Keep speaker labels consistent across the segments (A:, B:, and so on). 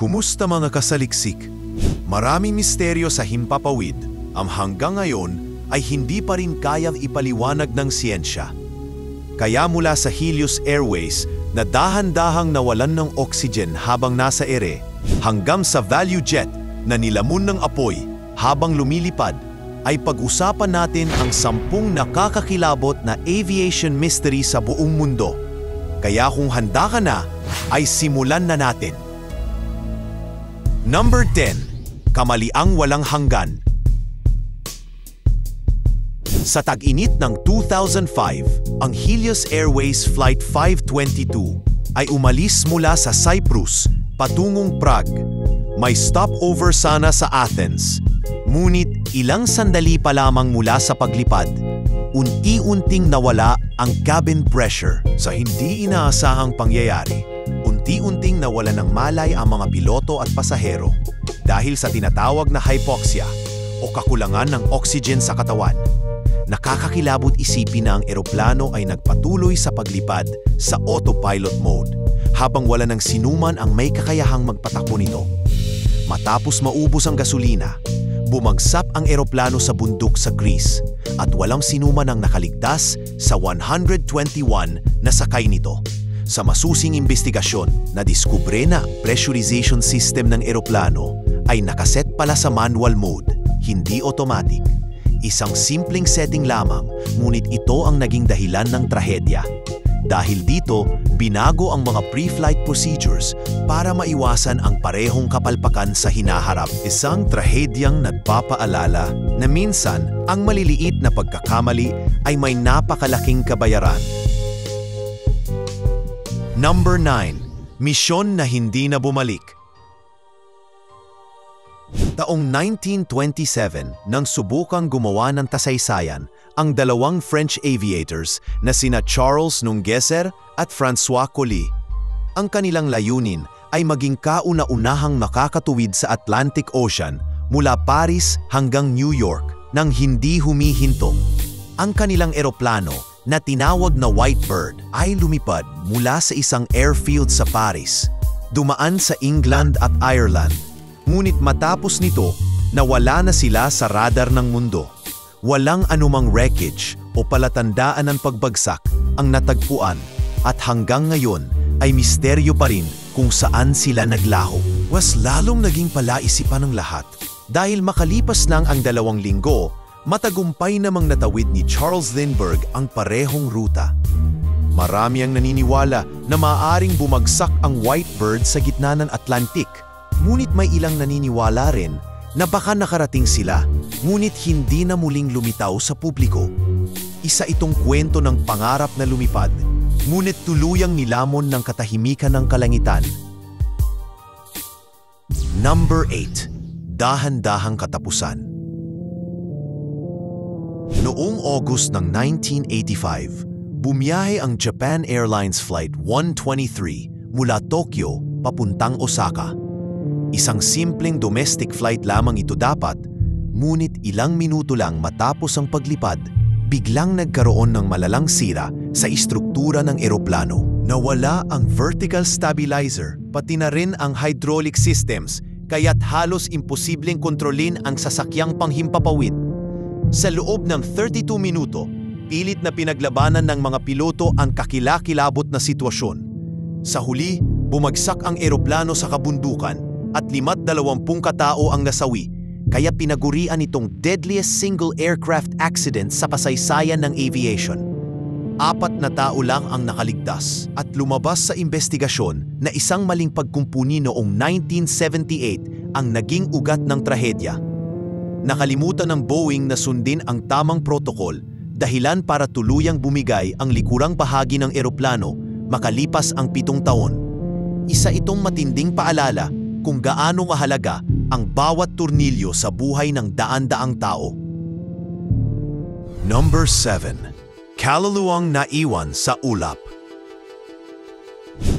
A: Kumusta mga kasaliksik? Maraming misteryo sa himpapawid ang hanggang ngayon ay hindi pa rin kayang ipaliwanag ng siyensya. Kaya mula sa Helios Airways na dahan-dahang nawalan ng oxygen habang nasa ere, hanggang sa Value Jet na nilamon ng apoy habang lumilipad, ay pag-usapan natin ang 10 nakakakilabot na aviation mystery sa buong mundo. Kaya kung handa ka na, ay simulan na natin. Number 10. Kamaliang walang hanggan. Sa tag-init ng 2005, ang Helios Airways Flight 522 ay umalis mula sa Cyprus patungong Prague. May stopover sana sa Athens, ngunit ilang sandali pa lamang mula sa paglipad, unti-unting nawala ang cabin pressure. Sa hindi inaasahang pangyayari, unti-unting nawala ng malay ang mga piloto at pasahero dahil sa tinatawag na hypoxia o kakulangan ng oxygen sa katawan. Nakakakilabot isipin na ang eroplano ay nagpatuloy sa paglipad sa autopilot mode habang wala ng sinuman ang may kakayahang magpatakbo nito. Matapos maubos ang gasolina, bumagsak ang eroplano sa bundok sa Greece at walang sinuman ang nakaligtas sa 121 na sakay nito. Sa masusing investigasyon, nadiskubre na pressurization system ng eroplano ay nakaset pala sa manual mode, hindi automatic. Isang simpleng setting lamang, ngunit ito ang naging dahilan ng trahedya. Dahil dito, binago ang mga pre-flight procedures para maiwasan ang parehong kapalpakan sa hinaharap. Isang trahedyang nagpapaalala na minsan ang maliliit na pagkakamali ay may napakalaking kabayaran. Number 9. Misyon na hindi na bumalik. Taong 1927 nang subukang gumawa ng kasaysayan ang dalawang French aviators na sina Charles Nungesser at François Colly. Ang kanilang layunin ay maging kauna-unahang makakatuwid sa Atlantic Ocean mula Paris hanggang New York nang hindi humihinto. Ang kanilang eroplano na tinawag na White Bird ay lumipad mula sa isang airfield sa Paris, dumaan sa England at Ireland. Ngunit matapos nito, nawala na sila sa radar ng mundo. Walang anumang wreckage o palatandaan ng pagbagsak ang natagpuan at hanggang ngayon ay misteryo pa rin kung saan sila naglaho. Was lalong naging palaisipan ng lahat dahil makalipas lang ang 2 linggo, matagumpay namang natawid ni Charles Lindbergh ang parehong ruta. Marami ang naniniwala na maaaring bumagsak ang White Bird sa gitna ng Atlantic. Ngunit may ilang naniniwala rin na baka nakarating sila, ngunit hindi na muling lumitaw sa publiko. Isa itong kwento ng pangarap na lumipad, ngunit tuluyang nilamon ng katahimikan ng kalangitan. Number 8. Dahan-dahang katapusan. Noong August ng 1985, bumiyahe ang Japan Airlines Flight 123 mula Tokyo papuntang Osaka. Isang simpleng domestic flight lamang ito dapat, ngunit ilang minuto lang matapos ang paglipad, biglang nagkaroon ng malalang sira sa istruktura ng eroplano. Nawala ang vertical stabilizer, pati na rin ang hydraulic systems, kaya't halos imposibleng kontrolin ang sasakyang panghimpapawid. Sa loob ng 32 minuto, pilit na pinaglabanan ng mga piloto ang kakilakilabot na sitwasyon. Sa huli, bumagsak ang eroplano sa kabundukan at 520 katao ang nasawi, kaya pinagurian itong deadliest single aircraft accident sa kasaysayan ng aviation. 4 na tao lang ang nakaligtas at lumabas sa investigasyon na isang maling pagkumpuni noong 1978 ang naging ugat ng trahedya. Nakalimutan ng Boeing na sundin ang tamang protocol, dahilan para tuluyang bumigay ang likurang bahagi ng eroplano makalipas ang 7 taon. Isa itong matinding paalala kung gaano kahalaga ang bawat turnilyo sa buhay ng daan-daang tao. Number 7. Kaluluwang naiwan sa ulap.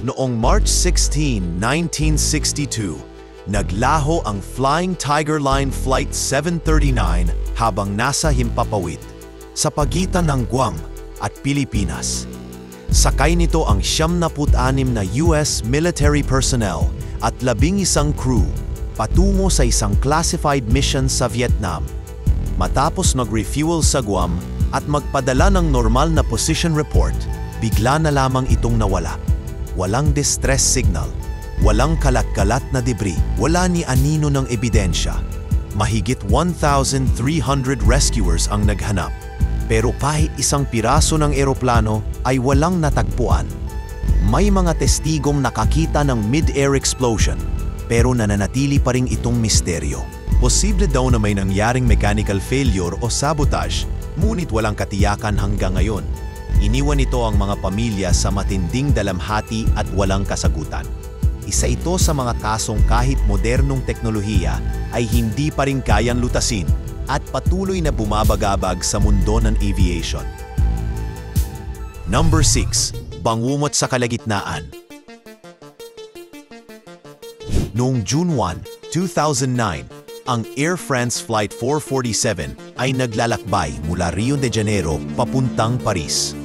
A: Noong March 16, 1962, naglaho ang Flying Tiger Line Flight 739 habang nasa himpapawid sa pagitan ng Guam at Pilipinas. Sakay nito ang 76 na US military personnel at 11 crew patungo sa isang classified mission sa Vietnam. Matapos mag-refuel sa Guam at magpadala ng normal na position report, bigla na lamang itong nawala. Walang distress signal, walang kalat-kalat na debris, wala ni anino ng ebidensya. Mahigit 1,300 rescuers ang naghanap. Pero kahit isang piraso ng eroplano ay walang natagpuan. May mga testigong nakakita ng mid-air explosion, pero nananatili pa rin itong misteryo. Posible daw na may nangyaring mechanical failure o sabotage, ngunit walang katiyakan hanggang ngayon. Iniwan ito ang mga pamilya sa matinding dalamhati at walang kasagutan. Isa ito sa mga kasong kahit modernong teknolohiya ay hindi pa rin kayang lutasin at patuloy na bumabagabag sa mundo ng aviation. Number 6. Bangungot sa kalagitnaan. Noong June 1, 2009, ang Air France Flight 447 ay naglalakbay mula Rio de Janeiro papuntang Paris.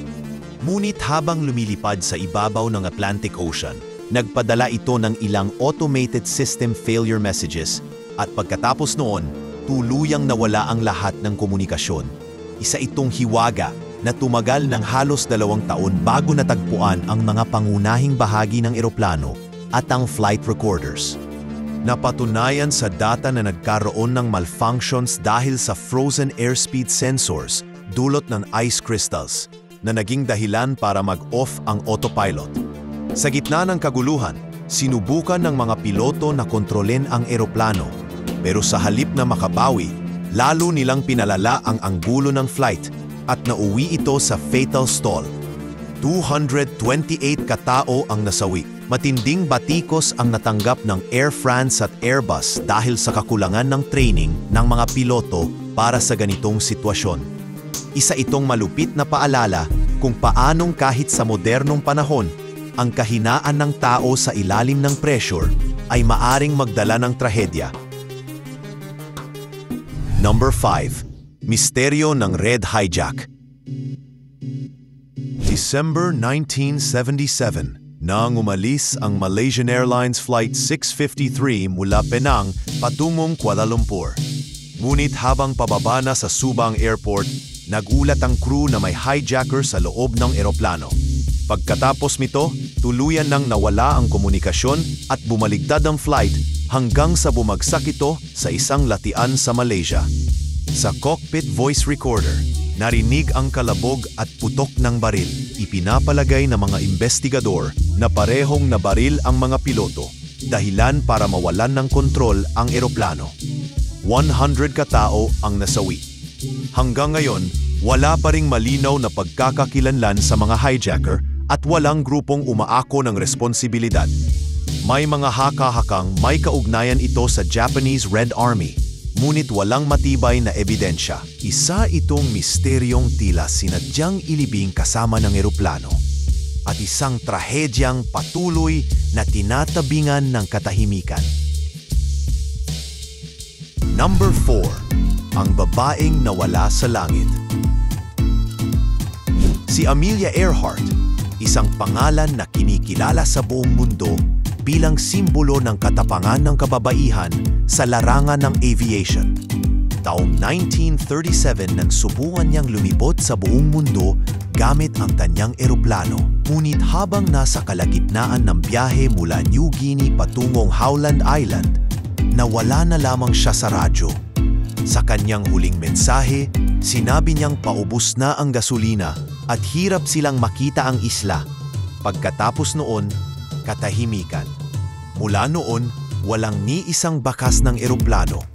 A: Ngunit habang lumilipad sa ibabaw ng Atlantic Ocean, nagpadala ito ng ilang automated system failure messages at pagkatapos noon, tuluyang nawala ang lahat ng komunikasyon. Isa itong hiwaga na tumagal ng halos 2 taon bago natagpuan ang mga pangunahing bahagi ng eroplano at ang flight recorders. Napatunayan sa data na nagkaroon ng malfunctions dahil sa frozen airspeed sensors dulot ng ice crystals na naging dahilan para mag-off ang autopilot. Sa gitna ng kaguluhan, sinubukan ng mga piloto na kontrolin ang eroplano, pero sa halip na makabawi, lalo nilang pinalala ang anggulo ng flight at nauwi ito sa fatal stall. 228 katao ang nasawi. Matinding batikos ang natanggap ng Air France at Airbus dahil sa kakulangan ng training ng mga piloto para sa ganitong sitwasyon. Isa itong malupit na paalala kung paanong kahit sa modernong panahon, ang kahinaan ng tao sa ilalim ng pressure ay maaring magdala ng trahedya. Number 5. Misteryo ng Red Hijack. December 1977, nang umalis ang Malaysian Airlines Flight 653 mula Penang patungong Kuala Lumpur. Ngunit habang pababa na sa Subang Airport, nagulat ang crew na may hijacker sa loob ng eroplano. Pagkatapos nito, tuluyan nang nawala ang komunikasyon at bumaligtad ang flight hanggang sa bumagsak ito sa isang latian sa Malaysia. Sa cockpit voice recorder, narinig ang kalabog at putok ng baril. Ipinapalagay ng mga investigador na parehong nabaril ang mga piloto, dahilan para mawalan ng kontrol ang eroplano. 100 katao ang nasawi. Hanggang ngayon, wala pa ring malinaw na pagkakakilanlan sa mga hijacker at walang grupong umaako ng responsibilidad. May mga haka-hakang may kaugnayan ito sa Japanese Red Army, ngunit walang matibay na ebidensya. Isa itong misteryong tila sinadyang ilibing kasama ng eroplano at isang trahedyang patuloy na tinatabingan ng katahimikan. Number 4. Ang babaeng nawala sa langit. Si Amelia Earhart, isang pangalan na kinikilala sa buong mundo bilang simbolo ng katapangan ng kababaihan sa larangan ng aviation. Taong 1937 nang subukan niyang lumibot sa buong mundo gamit ang kanyang eroplano. Ngunit habang nasa kalagitnaan ng biyahe mula New Guinea patungong Howland Island, nawala na lamang siya sa radyo. Sa kanyang huling mensahe, sinabi niyang paubos na ang gasolina at hirap silang makita ang isla. Pagkatapos noon, katahimikan. Mula noon, walang ni isang bakas ng eroplano,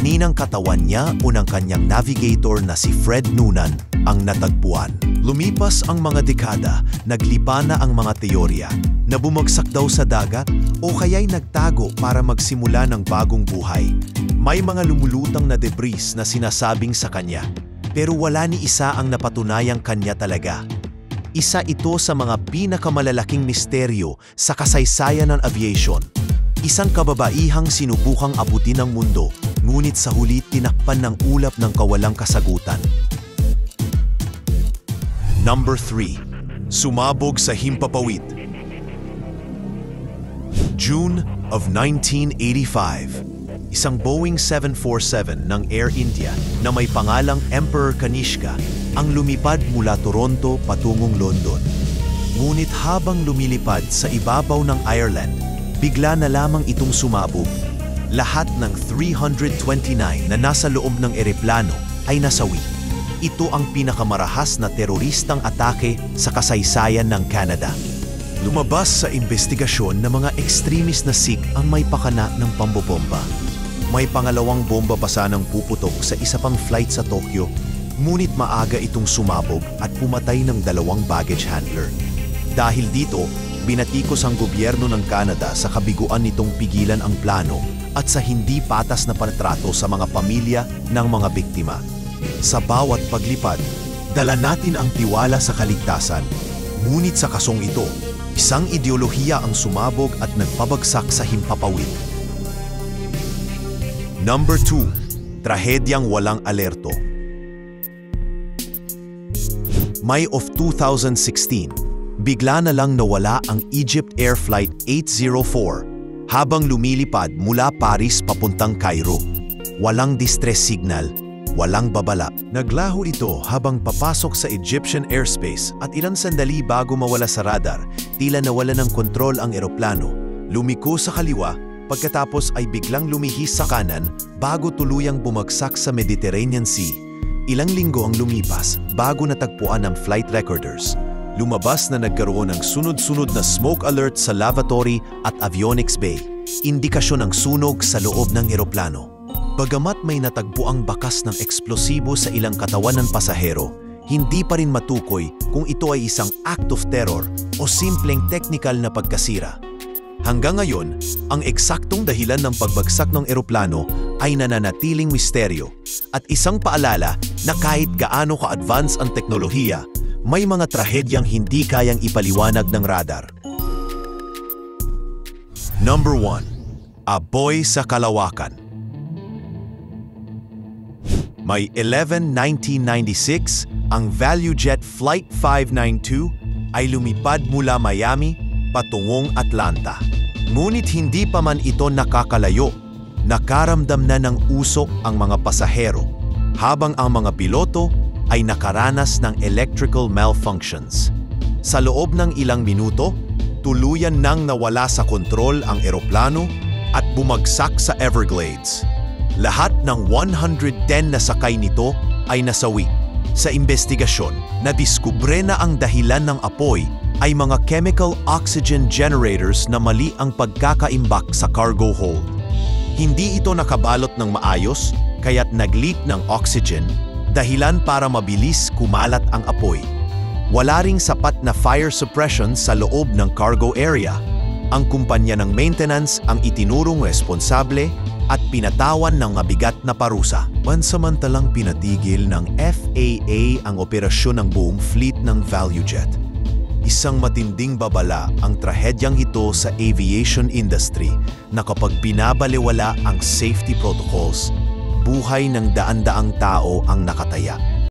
A: ni ng katawan niya o ng kanyang navigator na si Fred Noonan ang natagpuan. Lumipas ang mga dekada, naglipa na ang mga teorya na bumagsak daw sa dagat o kaya'y nagtago para magsimula ng bagong buhay. May mga lumulutang na debris na sinasabing sa kanya, pero wala ni isa ang napatunayang kanya talaga. Isa ito sa mga pinakamalalaking misteryo sa kasaysayan ng aviation. Isang kababaihang sinubukang abutin ng mundo, ngunit sa huli tinakpan ng ulap ng kawalang kasagutan. Number 3. Sumabog sa himpapawid. June of 1985. Isang Boeing 747 ng Air India na may pangalang Emperor Kanishka ang lumipad mula Toronto patungong London. Ngunit habang lumilipad sa ibabaw ng Ireland, bigla na lamang itong sumabog. Lahat ng 329 na nasa loob ng eroplano ay nasawi. Ito ang pinakamarahas na teroristang atake sa kasaysayan ng Canada. Lumabas sa investigasyon na mga extremist na Sikh ang may pakana ng pambobomba. May pangalawang bomba pa sanang puputok sa isa pang flight sa Tokyo, ngunit maaga itong sumabog at pumatay ng 2 baggage handler. Dahil dito, binatikos ang gobyerno ng Canada sa kabiguan nitong pigilan ang plano at sa hindi patas na patrato sa mga pamilya ng mga biktima. Sa bawat paglipad, dala natin ang tiwala sa kaligtasan. Ngunit sa kasong ito, isang ideolohiya ang sumabog at nagpabagsak sa himpapawid. Number 2. Trahedyang walang alerto. May of 2016, bigla na lang nawala ang Egypt Air Flight 804 habang lumilipad mula Paris papuntang Cairo. Walang distress signal, walang babala. Naglaho ito habang papasok sa Egyptian airspace at ilang sandali bago mawala sa radar, tila nawala ng kontrol ang eroplano. Lumiko sa kaliwa, pagkatapos ay biglang lumihis sa kanan bago tuluyang bumagsak sa Mediterranean Sea. Ilang linggo ang lumipas bago natagpuan ng flight recorders. Lumabas na nagkaroon ng sunod-sunod na smoke alert sa lavatory at avionics bay, indikasyon ng sunog sa loob ng eroplano. Bagamat may natagpuang bakas ng eksplosibo sa ilang katawan ng pasahero, hindi pa rin matukoy kung ito ay isang act of terror o simpleng technical na pagkasira. Hanggang ngayon, ang eksaktong dahilan ng pagbagsak ng eroplano ay nananatiling misteryo at isang paalala na kahit gaano ka-advance ang teknolohiya, may mga trahedyang hindi kayang ipaliwanag ng radar. Number 1. Apoy sa kalawakan. May 11/1996, ang ValueJet Flight 592 ay lumipad mula Miami patungong Atlanta. Ngunit hindi pa man ito nakakalayo, nakaramdam na ng usok ang mga pasahero, habang ang mga piloto ay nakaranas ng electrical malfunctions. Sa loob ng ilang minuto, tuluyan nang nawala sa kontrol ang eroplano at bumagsak sa Everglades. Lahat ng 110 na sakay nito ay nasawi. Sa investigasyon, nadiskubre na ang dahilan ng apoy ay mga chemical oxygen generators na mali ang pagkakaimbak sa cargo hold. Hindi ito nakabalot ng maayos, kaya't nag-leak ng oxygen, dahilan para mabilis kumalat ang apoy. Wala ring sapat na fire suppression sa loob ng cargo area. Ang kumpanya ng maintenance ang itinurong responsable at pinatawan ng mabigat na parusa. Pansamantalang pinatigil ng FAA ang operasyon ng buong fleet ng ValueJet. Isang matinding babala ang trahedyang ito sa aviation industry na kapag binabalewala ang safety protocols, buhay ng daan-daang tao ang nakataya.